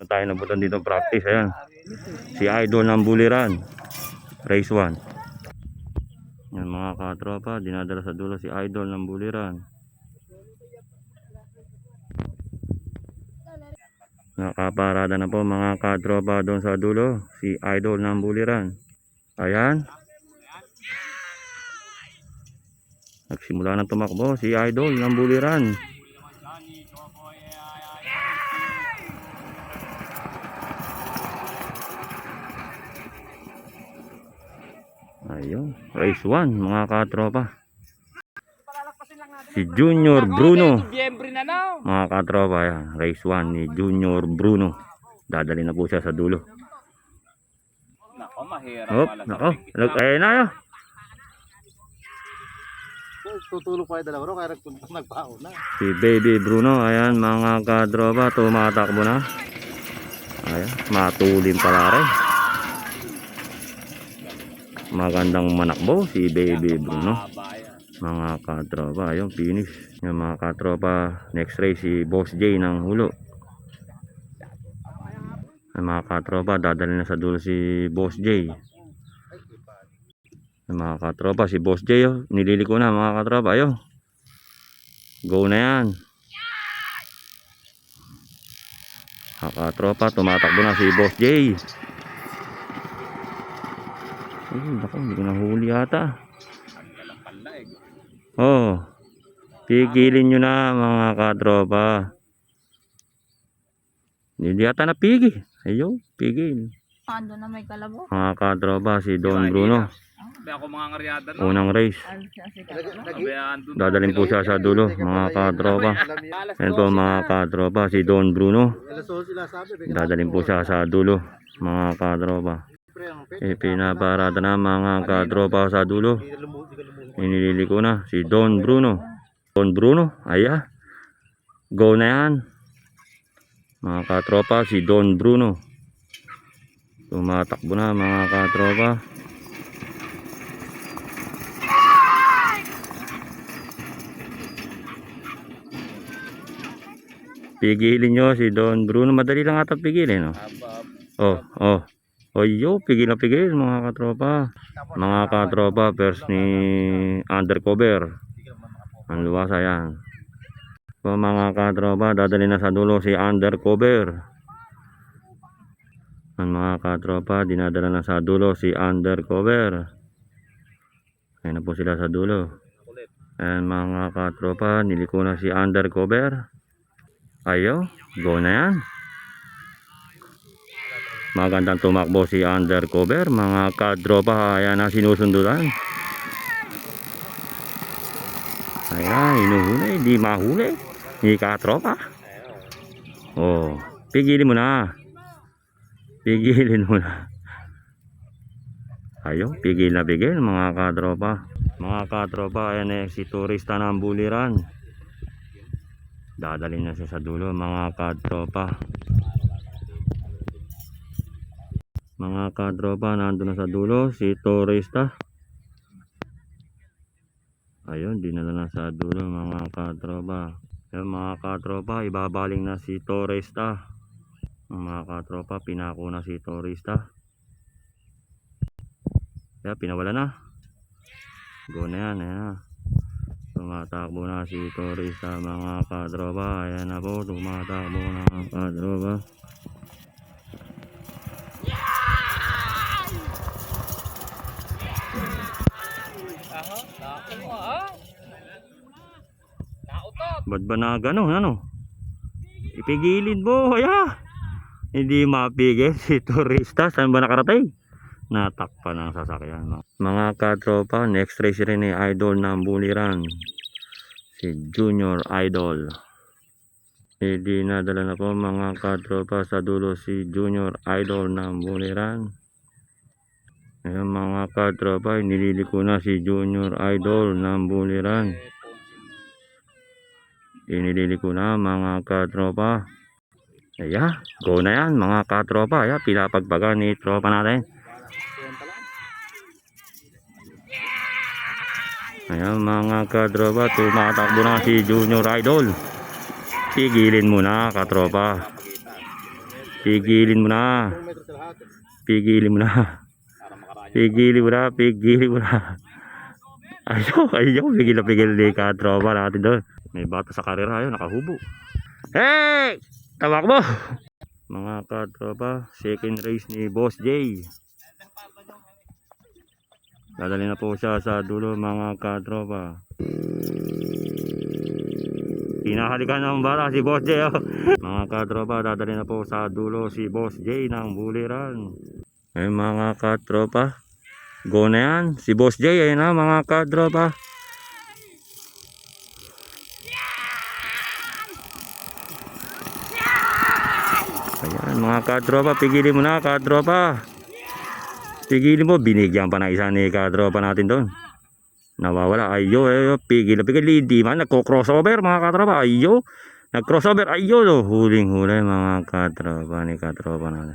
tayo nabutan dito practice. Ayan. Si Idol ng Buliran. Race 1. Yan mga katropa, dinadala sa dulo si Idol ng Buliran. Nakaparada na po mga katropa doon sa dulo, si Idol ng Buliran. Ayan. Nagsimula na tumakbo si Idol ng Buliran. Ayun, race 1 mga katropa. Si Junior Bruno. Mga katropa, yan, race 1 ni Junior Bruno. Dadali na po siya sa dulo. Nako, mahirap. Nako, ayun na yun. Tutulog pa yung dalawa kaya nagpao na. Si Baby Bruno, ayan mga katropa, tumatakbo na. Ayan, matulim pala rin. Magandang manakbo si Baby Bruno. Mga katropa, ayun, finish. Yung mga katropa, next race si Boss J ng Hulo. Ay, mga katropa, dadali na sa dulo si Boss J. Ay, mga katropa, si Boss J, oh, nililiko na mga katropa, ayun. Go na yan. Mga katropa, tumatakbo na si Boss J. Ay, naku, hindi ko nahuli yata. Oh, pigilin nyo na mga katropa. Hindi yata napigil. Ayun, pigil. Ando na may kalabo. Mga katropa, si Don Bruno. Ako mga ngaryada na. Unang race. Dadalhin po siya sa dulo mga katropa. Yan po mga katropa, si Don Bruno. Dadalhin po siya sa dulo mga katropa. Pinaparada na mga katropa sa dulo. Inililiko na si Don Bruno. Don Bruno, aya. Go na yan. Mga katropa, si Don Bruno. Tumatakbo na mga katropa. Pigilin nyo si Don Bruno. Madali lang ata pigilin, no? Oh. Yo, pigil na pigil mga katropa. Mga katropa, first ni Undercover. Ang luwasa yan. So mga katropa, dadali na sa dulo si Undercover. Ang mga katropa, dinadala na sa dulo si Undercover. Ayan na po sila sa dulo. And mga katropa, niliko na si Undercover. Ayo, go na yan. Magandang tumakbo si Undercover mga katropa. Ayan na, sinusundulan. Ayan, inuhuli, di mahuli ni katropa. Oh, pigilin mo na. Pigilin mo na. Ayun, pigil na pigil mga katropa. Mga katropa, ayan eh, si turista ng Buliran. Dadalhin na siya sa dulo mga katropa. Mga katropa, nandun na sa dulo si turista. Ayun, dinala na sa dulo mga katropa. Ayun mga katropa, ibabaling na si turista. Mga katropa, pinako na si turista. Kaya pinawala na. Go na yan, ayan na. Tumatakbo na si turista mga katropa. Ayan na po, tumatakbo na mga katropa. Ba't ba na gano'n, ano? Ipigilin mo, kaya hindi mapigil si turista. Saan ba nakarating? Natakpan ng sasakyan. Mga katropa, next race rin ni Idol ng Buliran, si Junior Idol. Hindi nadala na po mga katropa sa dulo si Junior Idol ng Buliran. Ayan mga katropa, nililiko na si Junior Idol ng Buliran. Inililiko na mga katropa. Ayan, go na yan mga katropa. Ayan, pinapagbaga ni tropa natin. Ayan mga katropa, tumatakbo na si Junior Idol. Pigilin mo na katropa. Pigilin mo na. 2 metro sa lahat. Pigilin mo na. Para makaraan. Pigilin mo na. Pigilin mo na. Ayaw. Pigil na pigil ni katropa natin doon. May bata sa karera. Ayaw, nakahubo. Hey! Tawak mo! Mga katropa, second race ni Boss J. Dadali na po siya sa dulo mga katropa. Pinahalikan ng bala si Boss J. Oh. Mga katropa, dadali na po sa dulo si Boss J ng buliran. Ay mga katropa, go na yan. Si Boss J, ayun na mga katropa. Ayan mga katropa, pigilin mo na katropa. Pigilin mo, binigyan pa na isa ni katropa natin doon. Nawawala, ayo, pigil, hindi man, nagko-crossover mga katropa, ayo. Nag-crossover, ayo, huling-huli mga katropa ni katropa natin.